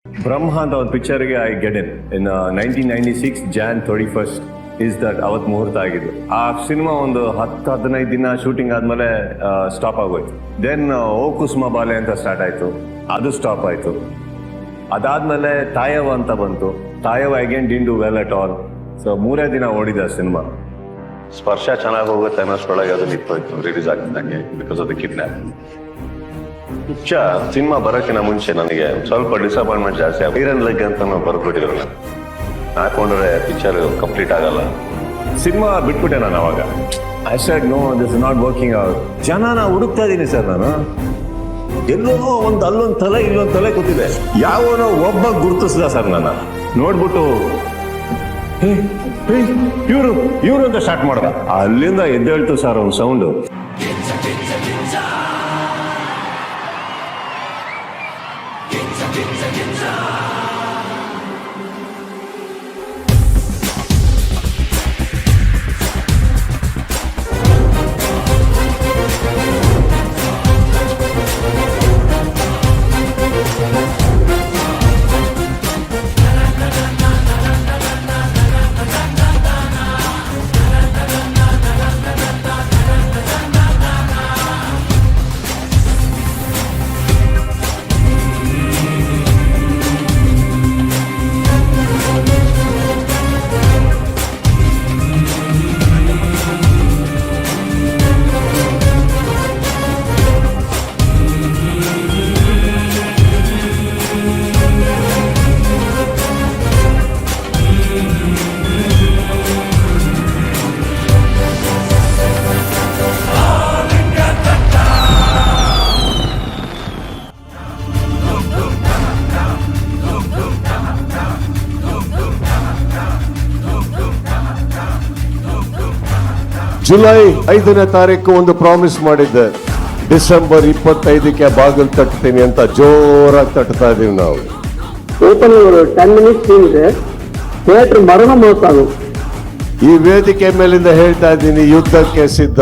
ಬ್ರಹ್ಮ ಅಂತ ಒಂದು ಪಿಕ್ಚರ್ಗೆ I get in 1996 Jan 31st is that ಅವತ್ತು ಮುಹೂರ್ತ ಆಗಿದ್ದು. ಆ ಸಿನಿಮಾ ಒಂದು 10-15 ದಿನ ಶೂಟಿಂಗ್ ಆದ್ಮೇಲೆ ಸ್ಟಾಪ್ ಆಗೋಯ್ತು. ದೆನ್ ಓ ಕುಸುಮ ಬಾಲೆ ಅಂತ ಸ್ಟಾರ್ಟ್ ಆಯ್ತು, ಅದು ಸ್ಟಾಪ್ ಆಯ್ತು. ಅದಾದ್ಮೇಲೆ ತಾಯವ ಅಂತ ಬಂತು. Thayava again didn't do well at all. So 3 ದಿನ ಓಡಿದ ಸಿನಿಮಾ. ಸ್ಪರ್ಶ ಚೆನ್ನಾಗಿ ಹೋಗುತ್ತೆ ಅನ್ನೋಷ್ಟೊಳಗೆ ಅದು ನಿಂತೋಯ್ತು ರಿಲೀಸ್ ಆಗ್ತಿದ್ದಂಗೆ because of the kidnap. Cinema ಬರೋಕ್ಕಿಂತ ಮುಂಚೆ ನನಗೆ ಸ್ವಲ್ಪ ಡಿಸಪಾಯಿಂಟ್ಮೆಂಟ್ ಜಾಸ್ತಿ. ಐರನ್ ಲೆಗ್ ಅಂತ ಬರ್ಬಿಟ್ಟಿದ್ರು, ನಾನು ಹಾಕೊಂಡ್ರೆ ಪಿಕ್ಚರ್ ಕಂಪ್ಲೀಟ್ ಆಗಲ್ಲ. ಸಿನಿಮಾ ಬಿಟ್ಬಿಟ್ಟೆ ನಾನು ಅವಾಗ. I said no, this is not working out. ಜನನ ಹುಡುಕ್ತಾ ಇದೀನಿ ಸರ್ ನಾನು. ಎಲ್ಲೋ ಒಂದು ಅಲ್ಲೊಂದು ತಲೆ ಇಲ್ಲೊಂದು ತಲೆ ಕೂತಿದೆ. ಯಾವನೋ ಒಬ್ಬ ಗುರುತಿಸ್ದ ಸರ್ ನನ್ನ ನೋಡ್ಬಿಟ್ಟು ಇವ್ರು ಅಂತ ಸ್ಟಾರ್ಟ್ ಮಾಡ್ದ. ಅಲ್ಲಿಂದ ಎದ್ದೇಳ್ತು ಸರ್ ಒಂದು ಸೌಂಡು. ಜುಲೈ 5ನೇ ತಾರೀಕು ಒಂದು ಪ್ರಾಮಿಸ್ ಮಾಡಿದ್ದೆ, ಡಿಸೆಂಬರ್ 25ಕ್ಕೆ ಬಾಗಿಲು ತಟ್ತೀನಿ ಅಂತ ಜೋರಾಗಿ ತಟ್ತಾ ಇದೀವಿ ನಾವು. ಓಪನ್ 10 minutes ಇದೆ, ಥಿಯೇಟರ್ ಮರಣ ಮೋಸಾದು. ಈ ವೇದಿಕೆ ಮೇಲಿಂದ ಹೇಳ್ತಾ ಇದ್ದೀನಿ, ಯುದ್ಧಕ್ಕೆ ಸಿದ್ಧ.